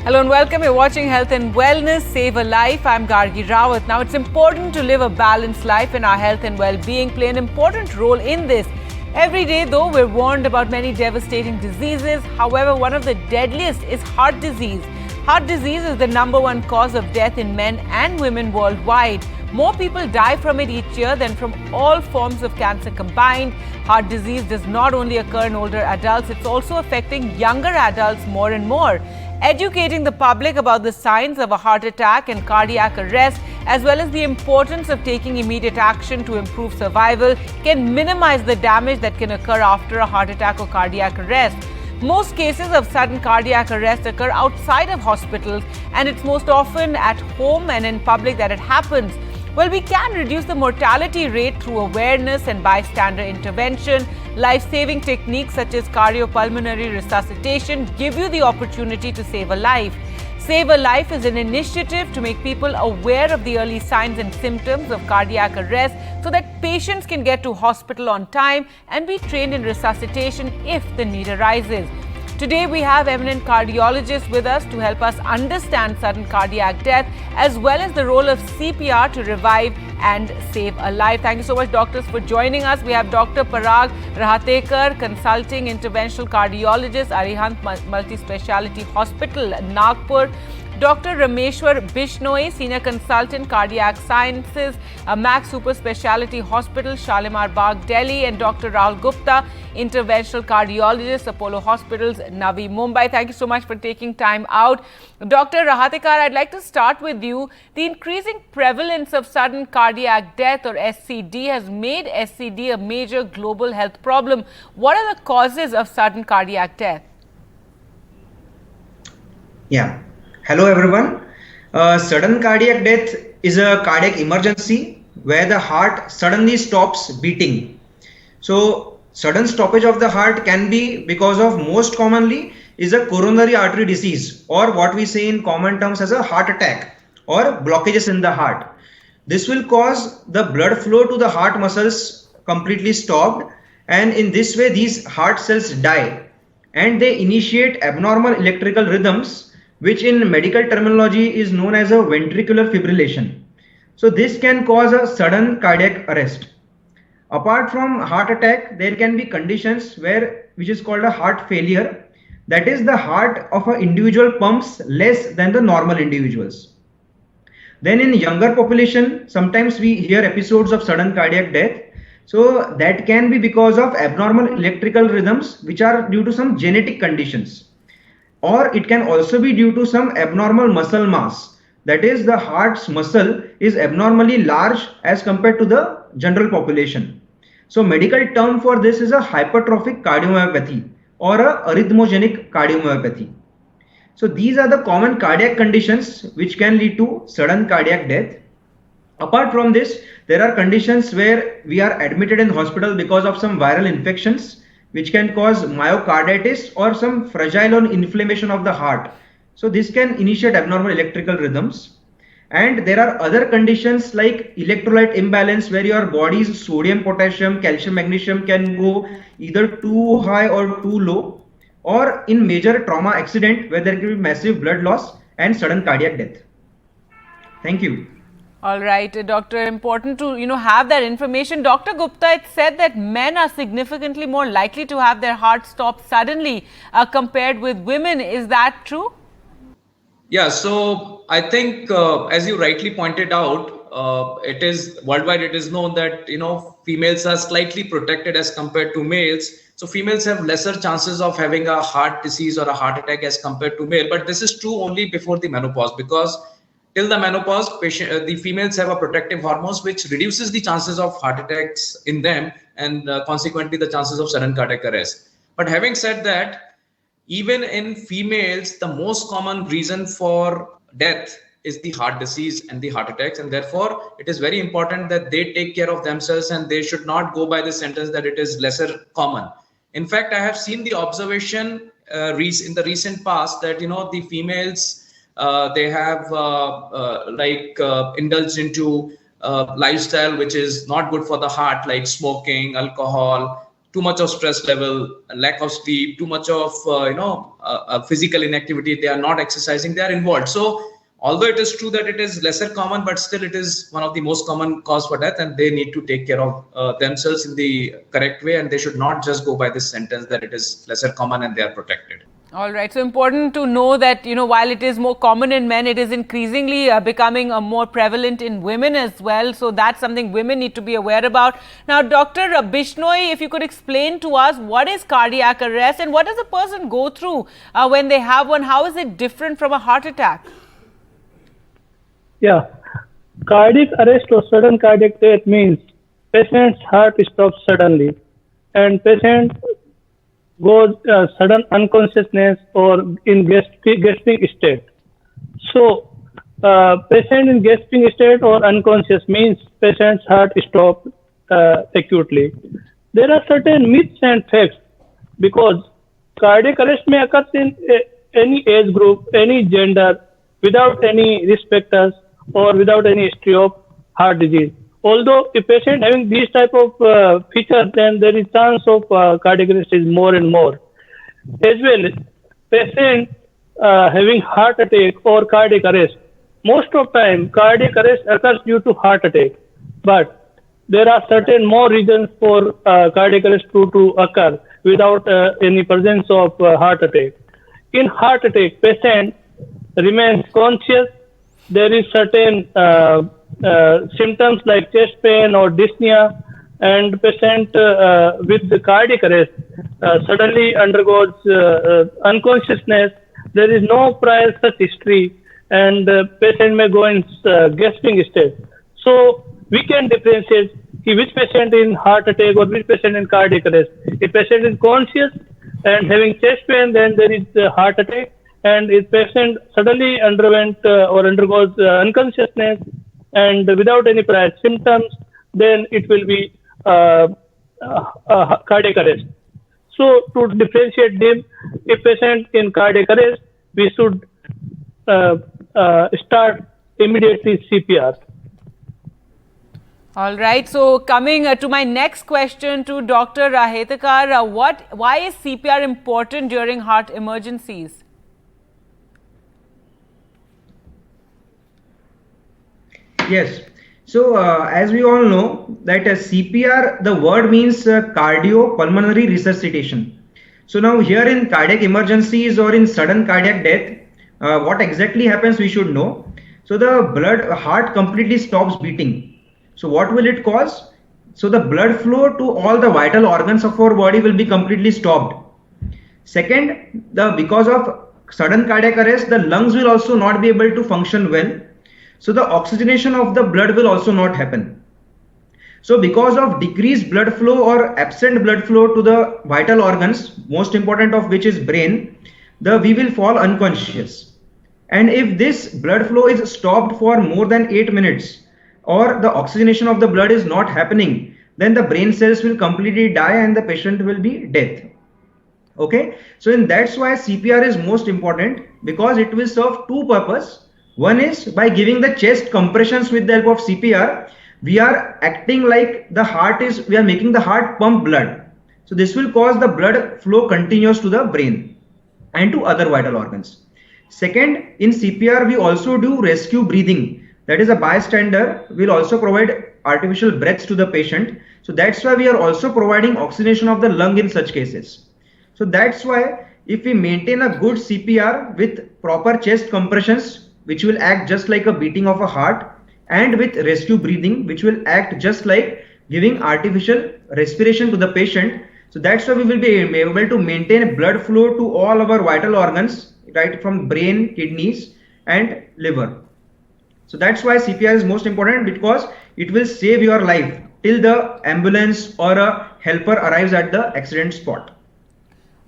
Hello and welcome. You're watching Health and Wellness, Save a Life. I'm Gargi Rawat. Now, it's important to live a balanced life, and our health and well-being play an important role in this. Every day, though, we're warned about many devastating diseases. However, one of the deadliest is heart disease. Heart disease is the #1 cause of death in men and women worldwide. More people die from it each year than from all forms of cancer combined. Heart disease does not only occur in older adults, it's also affecting younger adults more and more. Educating the public about the signs of a heart attack and cardiac arrest, as well as the importance of taking immediate action to improve survival, can minimize the damage that can occur after a heart attack or cardiac arrest. Most cases of sudden cardiac arrest occur outside of hospitals, and it's most often at home and in public that it happens. Well, we can reduce the mortality rate through awareness and bystander intervention. Life-saving techniques such as cardiopulmonary resuscitation give you the opportunity to save a life. Save a Life is an initiative to make people aware of the early signs and symptoms of cardiac arrest so that patients can get to hospital on time and be trained in resuscitation if the need arises. Today, we have eminent cardiologists with us to help us understand sudden cardiac death as well as the role of CPR to revive and save a life. Thank you so much, doctors, for joining us. We have Dr. Parag Rahatekar, consulting interventional cardiologist, Arihant Multi-Speciality Hospital, Nagpur. Dr. Rameshwar Bishnoi, Senior Consultant, Cardiac Sciences, Max Super Speciality Hospital, Shalimar Bagh, Delhi, and Dr. Rahul Gupta, Interventional Cardiologist, Apollo Hospitals, Navi Mumbai. Thank you so much for taking time out. Dr. Rahatekar, I'd like to start with you. The increasing prevalence of sudden cardiac death, or SCD, has made SCD a major global health problem. What are the causes of sudden cardiac death? Yeah. Hello everyone. Sudden cardiac death is a cardiac emergency where the heart suddenly stops beating. So sudden stoppage of the heart can be because of, most commonly, is a coronary artery disease, or what we say in common terms as a heart attack, or blockages in the heart. This will cause the blood flow to the heart muscles completely stopped, and in this way these heart cells die and they initiate abnormal electrical rhythms, which in medical terminology is known as a ventricular fibrillation. So this can cause a sudden cardiac arrest. Apart from heart attack, there can be conditions which is called a heart failure. That is, the heart of an individual pumps less than the normal individuals. Then in younger population, sometimes we hear episodes of sudden cardiac death. So that can be because of abnormal electrical rhythms which are due to some genetic conditions. Or it can also be due to some abnormal muscle mass. That is, the heart's muscle is abnormally large as compared to the general population. So medical term for this is a hypertrophic cardiomyopathy or a arrhythmogenic cardiomyopathy. So these are the common cardiac conditions which can lead to sudden cardiac death. Apart from this, there are conditions where we are admitted in hospital because of some viral infections, which can cause myocarditis or some fragile or inflammation of the heart. So this can initiate abnormal electrical rhythms. And there are other conditions like electrolyte imbalance, where your body's sodium, potassium, calcium, magnesium can go either too high or too low, or in major trauma accident where there can be massive blood loss and sudden cardiac death. Thank you. All right, Doctor, important to have that information. Dr. Gupta, it's said that men are significantly more likely to have their heart stop suddenly compared with women. Is that true? Yeah, so I think as you rightly pointed out, it is worldwide, it is known that females are slightly protected as compared to males. So females have lesser chances of having a heart disease or a heart attack as compared to male. But this is true only before the menopause, because till the menopause, the females have a protective hormones which reduces the chances of heart attacks in them, and consequently the chances of sudden cardiac arrest. But having said that, even in females, the most common reason for death is the heart disease and the heart attacks, and therefore it is very important that they take care of themselves, and they should not go by the sentence that it is lesser common. In fact, I have seen the observation in the recent past that the females they have indulged into lifestyle which is not good for the heart, like smoking, alcohol, too much of stress level, lack of sleep, too much of physical inactivity, they are not exercising, they are involved. So although it is true that it is lesser common, but still it is one of the most common cause for death, and they need to take care of themselves in the correct way, and they should not just go by this sentence that it is lesser common and they are protected. All right. So important to know that, while it is more common in men, it is increasingly becoming more prevalent in women as well. So that's something women need to be aware about. Now, Dr. Bishnoi, if you could explain to us what is cardiac arrest and what does a person go through when they have one? How is it different from a heart attack? Yeah. Cardiac arrest or sudden cardiac death means patient's heart stops suddenly and patient goes sudden unconsciousness or in gasping state. So, patient in gasping state or unconscious means patient's heart stops acutely. There are certain myths and facts because cardiac arrest may occur in any age group, any gender, without any risk factors or without any history of heart disease. Although a patient having these type of features, then there is chance of cardiac arrest is more and more. As well, patient having heart attack or cardiac arrest, most of time cardiac arrest occurs due to heart attack. But there are certain more reasons for cardiac arrest to occur without any presence of heart attack. In heart attack, patient remains conscious. There is certain symptoms like chest pain or dyspnea, and patient with the cardiac arrest suddenly undergoes unconsciousness. There is no prior such history, and patient may go in gasping state. So we can differentiate which patient in heart attack or which patient in cardiac arrest. If patient is conscious and having chest pain, then there is heart attack. And if patient suddenly underwent or undergoes unconsciousness and without any prior symptoms, then it will be cardiac arrest. So to differentiate them, if patient in cardiac arrest, we should start immediately CPR. All right. So coming to my next question to Dr. Hetakar, why is CPR important during heart emergencies? Yes. So as we all know that CPR, the word means cardiopulmonary resuscitation. So now here in cardiac emergencies or in sudden cardiac death, what exactly happens we should know. So the heart completely stops beating. So what will it cause? So the blood flow to all the vital organs of our body will be completely stopped. Second, because of sudden cardiac arrest, the lungs will also not be able to function well. So the oxygenation of the blood will also not happen. So because of decreased blood flow or absent blood flow to the vital organs, most important of which is brain, we will fall unconscious. And if this blood flow is stopped for more than 8 minutes or the oxygenation of the blood is not happening, then the brain cells will completely die and the patient will be dead. Okay, so that's why CPR is most important, because it will serve two purposes. One is by giving the chest compressions with the help of CPR, we are acting like we are making the heart pump blood. So this will cause the blood flow continuous to the brain and to other vital organs. Second, in CPR, we also do rescue breathing. That is, a bystander will also provide artificial breaths to the patient. So that's why we are also providing oxygenation of the lung in such cases. So that's why if we maintain a good CPR with proper chest compressions, which will act just like a beating of a heart, and with rescue breathing, which will act just like giving artificial respiration to the patient. So that's why we will be able to maintain blood flow to all our vital organs, right from brain, kidneys and liver. So that's why CPR is most important, because it will save your life till the ambulance or a helper arrives at the accident spot.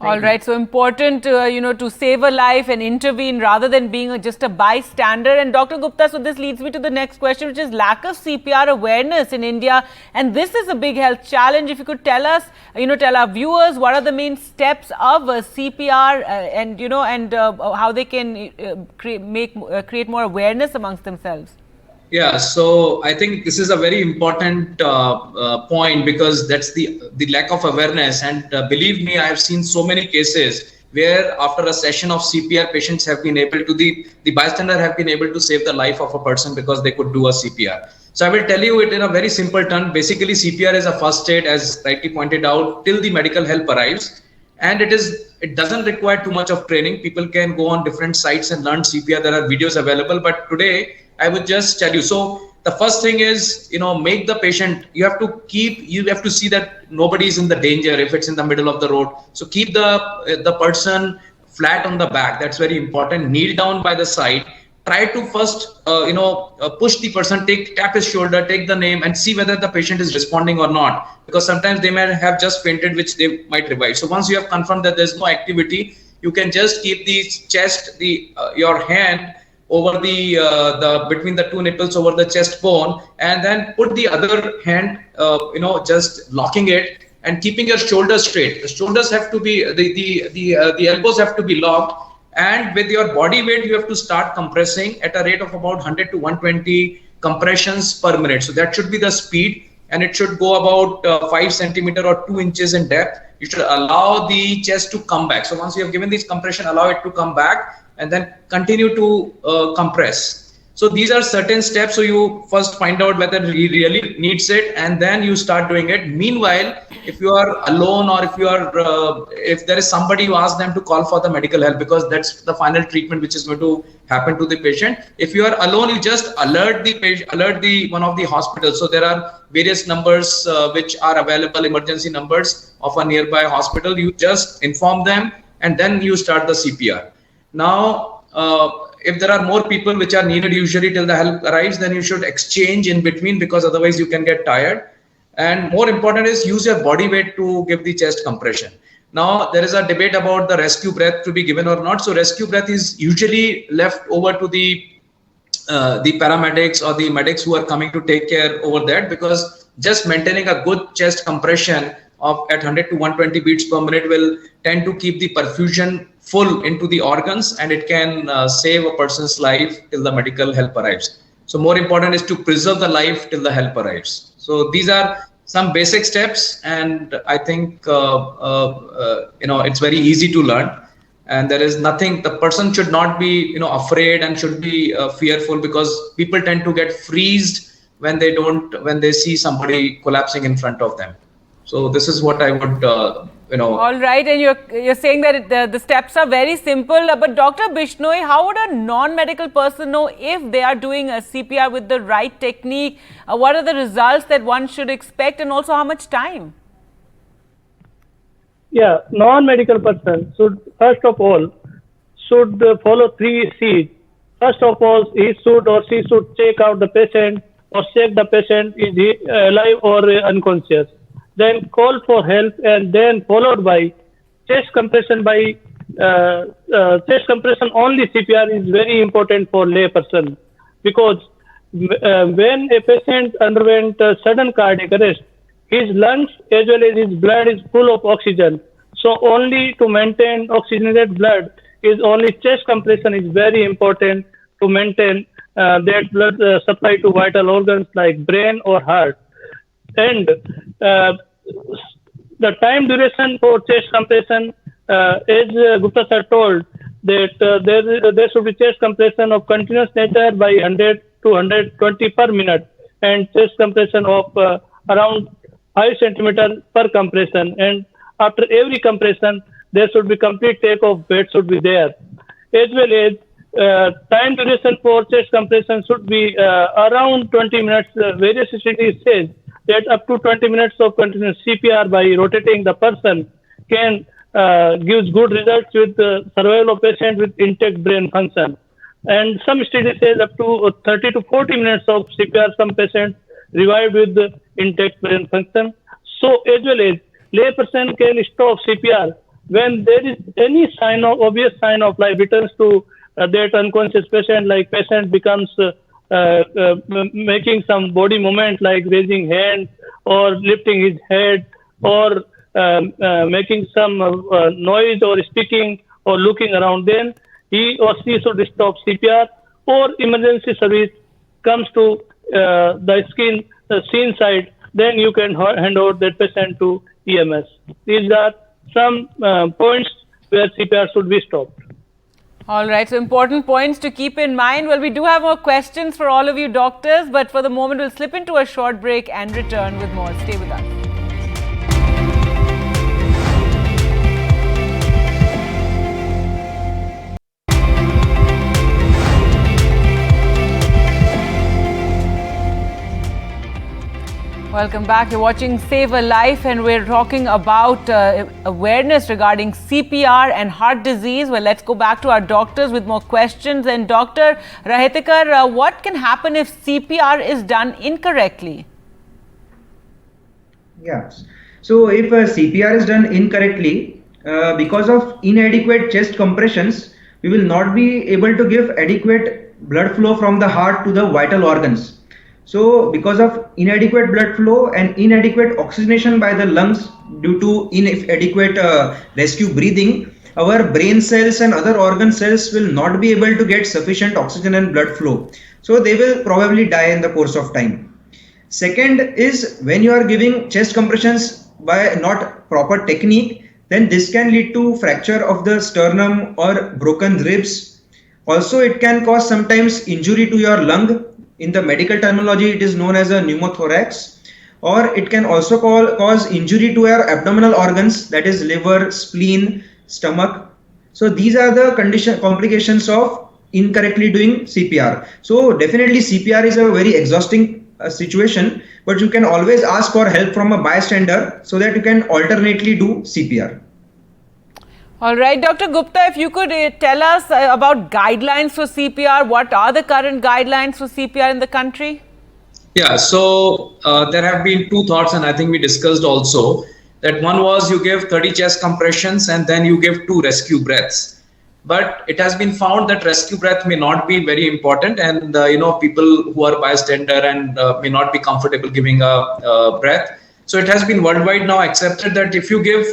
All right. So important, to save a life and intervene rather than being just a bystander. And Dr. Gupta, so this leads me to the next question, which is lack of CPR awareness in India. And this is a big health challenge. If you could tell us, tell our viewers what are the main steps of CPR and how they can create more awareness amongst themselves. Yeah, so I think this is a very important point, because that's the lack of awareness. And believe me, I have seen so many cases where after a session of CPR, patients have been able to the bystander have been able to save the life of a person because they could do a CPR. So I will tell you it in a very simple term. Basically, CPR is a first aid, as rightly pointed out, till the medical help arrives. And it doesn't require too much of training. People can go on different sites and learn CPR. There are videos available, but today I would just tell you. So the first thing is, make the patient, you have to see that nobody is in the danger if it's in the middle of the road. So keep the person flat on the back. That's very important. Kneel down by the side. Try to first, push the person, tap his shoulder, take the name, and see whether the patient is responding or not. Because sometimes they may have just fainted, which they might revive. So once you have confirmed that there's no activity, you can just keep the chest, your hand over the between the two nipples over the chest bone, and then put the other hand, just locking it and keeping your shoulders straight. The shoulders have to be the elbows have to be locked. And with your body weight, you have to start compressing at a rate of about 100 to 120 compressions per minute. So that should be the speed, and it should go about 5 centimeter or 2 inches in depth. You should allow the chest to come back. So once you have given this compression, allow it to come back, and then continue to compress. So these are certain steps. So you first find out whether he really needs it, and then you start doing it. Meanwhile, if you are alone, or if there is somebody, you ask them to call for the medical help, because that's the final treatment which is going to happen to the patient. If you are alone, you just alert the patient, one of the hospitals. So there are various numbers which are available, emergency numbers of a nearby hospital. You just inform them, and then you start the CPR. Now, if there are more people which are needed usually till the help arrives, then you should exchange in between, because otherwise you can get tired. And more important is use your body weight to give the chest compression. Now, there is a debate about the rescue breath to be given or not. So rescue breath is usually left over to the paramedics or the medics who are coming to take care over that, because just maintaining a good chest compression at 100 to 120 beats per minute will tend to keep the perfusion full into the organs, and it can save a person's life till the medical help arrives. So more important is to preserve the life till the help arrives. So these are some basic steps, and I think it's very easy to learn. And there is nothing, the person should not be afraid and should be fearful, because people tend to get freezed when they see somebody collapsing in front of them. So this is what I would All right, and you're saying that the steps are very simple, but Dr. Bishnoi, how would a non-medical person know if they are doing a CPR with the right technique? What are the results that one should expect, and also how much time? Yeah, non-medical person should first of all follow 3 C's. First of all, he should or she should check out the patient, or check the patient is he alive or unconscious. Then call for help, and then followed by chest compression. By chest compression only CPR is very important for lay person, because when a patient underwent sudden cardiac arrest, his lungs as well as his blood is full of oxygen. So only to maintain oxygenated blood is only chest compression is very important to maintain that blood supply to vital organs like brain or heart. And the time duration for chest compression, as Gupta sir told, that there should be chest compression of continuous nature by 100 to 120 per minute, and chest compression of around 5 centimeters per compression. And after every compression, there should be complete take of bed should be there. As well as time duration for chest compression should be around 20 minutes. Various studies says that up to 20 minutes of continuous CPR by rotating the person can gives good results with survival of patient with intact brain function. And some studies says up to 30 to 40 minutes of CPR, some patients revived with intact brain function. So as well as lay person can stop CPR when there is any obvious sign of life returns to that unconscious patient, like patient becomes making some body movement like raising hands or lifting his head, or making some noise or speaking or looking around, then he or she should stop CPR, or emergency service comes to the scene side, then you can hand over that patient to EMS. These are some points where CPR should be stopped. All right, so important points to keep in mind. Well, we do have more questions for all of you doctors, but for the moment, we'll slip into a short break and return with more. Stay with us. Welcome back. You're watching Save a Life, and we're talking about awareness regarding CPR and heart disease. Well, let's go back to our doctors with more questions. And Dr. Rahitikar, what can happen if CPR is done incorrectly? Yes. So if CPR is done incorrectly, because of inadequate chest compressions, we will not be able to give adequate blood flow from the heart to the vital organs. So because of inadequate blood flow and inadequate oxygenation by the lungs due to inadequate rescue breathing, our brain cells and other organ cells will not be able to get sufficient oxygen and blood flow. So they will probably die in the course of time. Second is, when you are giving chest compressions by not proper technique, then this can lead to fracture of the sternum or broken ribs. Also, it can cause sometimes injury to your lung. In the medical terminology, it is known as a pneumothorax, or it can also cause injury to your abdominal organs, that is liver, spleen, stomach. So these are the complications of incorrectly doing CPR. So definitely CPR is a very exhausting situation, but you can always ask for help from a bystander so that you can alternately do CPR. All right, Dr. Gupta, if you could tell us about guidelines for CPR. What are the current guidelines for CPR in the country? Yeah, so there have been two thoughts, and I think we discussed also that one was you give 30 chest compressions and then you give 2 rescue breaths. But it has been found that rescue breath may not be very important, and people who are bystander and may not be comfortable giving a breath. So it has been worldwide now accepted that if you give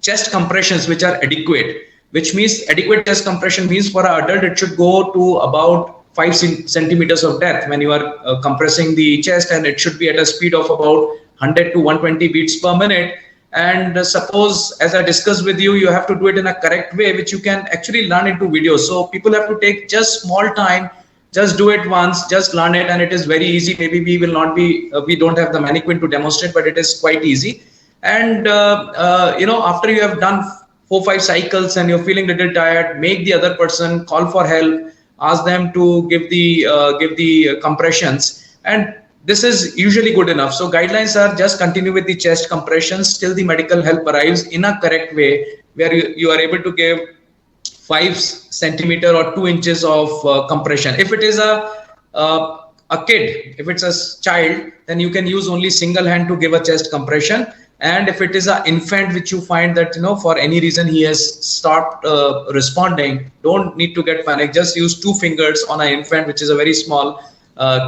chest compressions which are adequate, which means adequate chest compression means for an adult it should go to about 5 centimeters of depth when you are compressing the chest, and it should be at a speed of about 100 to 120 beats per minute. And suppose, as I discussed with you, you have to do it in a correct way, which you can actually learn into videos. So people have to take just small time, just do it once, just learn it, and it is very easy. Maybe we will not be, we don't have the mannequin to demonstrate, but it is quite easy. And after you have done 4-5 cycles and you're feeling a little tired, make the other person call for help, ask them to give the compressions, and this is usually good enough. So guidelines are just continue with the chest compressions till the medical help arrives in a correct way, where you are able to give 5 centimeter or 2 inches of compression. If it is a kid, if it's a child, then you can use only single hand to give a chest compression. And if it is an infant which you find that for any reason he has stopped responding, don't need to get panic. Just use 2 fingers on an infant, which is a very small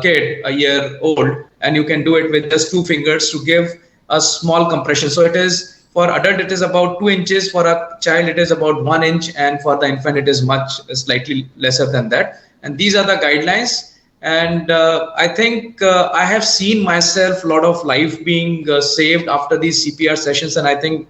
kid, a year old, and you can do it with just 2 fingers to give a small compression. So it is, for adult it is about 2 inches, for a child it is about 1 inch, and for the infant it is slightly lesser than that. And these are the guidelines. And I think I have seen myself a lot of life being saved after these CPR sessions, and I think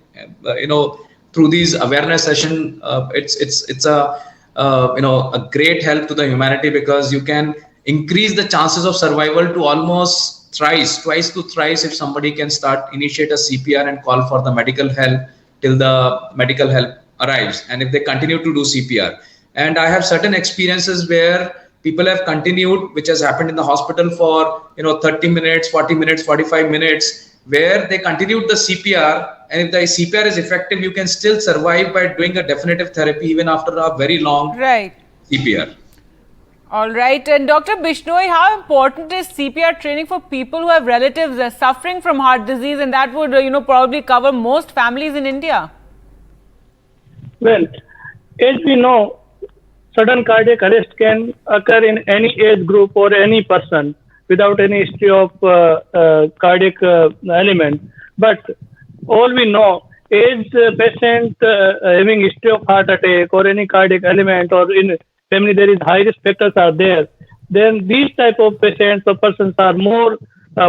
through these awareness session, it's a great help to the humanity, because you can increase the chances of survival to almost twice to thrice if somebody can initiate a CPR and call for the medical help till the medical help arrives, and if they continue to do CPR. And I have certain experiences where people have continued, which has happened in the hospital for 30 minutes, 40 minutes, 45 minutes, where they continued the CPR, and if the CPR is effective, you can still survive by doing a definitive therapy even after a very long CPR. All right. And Dr. Bishnoi, how important is CPR training for people who have relatives suffering from heart disease, and that would probably cover most families in India? Well, as we know, sudden cardiac arrest can occur in any age group or any person without any history of cardiac element. But all we know is patient having history of heart attack or any cardiac element, or in family there is high risk factors are there, then these type of patients or persons are more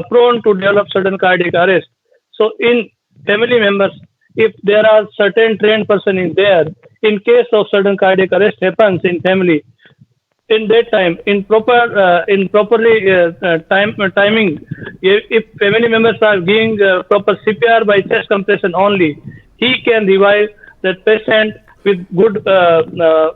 prone to develop sudden cardiac arrest. So in family members, if there are certain trained person in there, in case of sudden cardiac arrest happens in family, in that time, in properly timing, if family members are giving proper CPR by chest compression only, he can revive that patient with good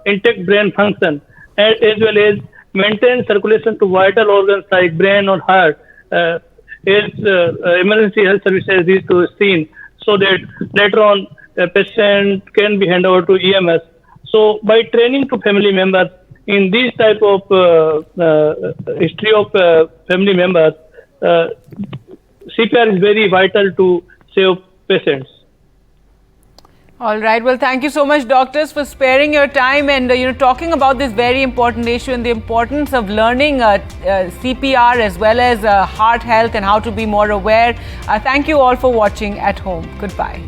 intact brain function, as well as maintain circulation to vital organs like brain or heart, as emergency health services is to seen, so that later on the patient can be handed over to EMS. So by training to family members in these type of history of family members, CPR is very vital to save patients. All right. Well, thank you so much, doctors, for sparing your time and talking about this very important issue and the importance of learning CPR as well as heart health and how to be more aware. Thank you all for watching at home. Goodbye.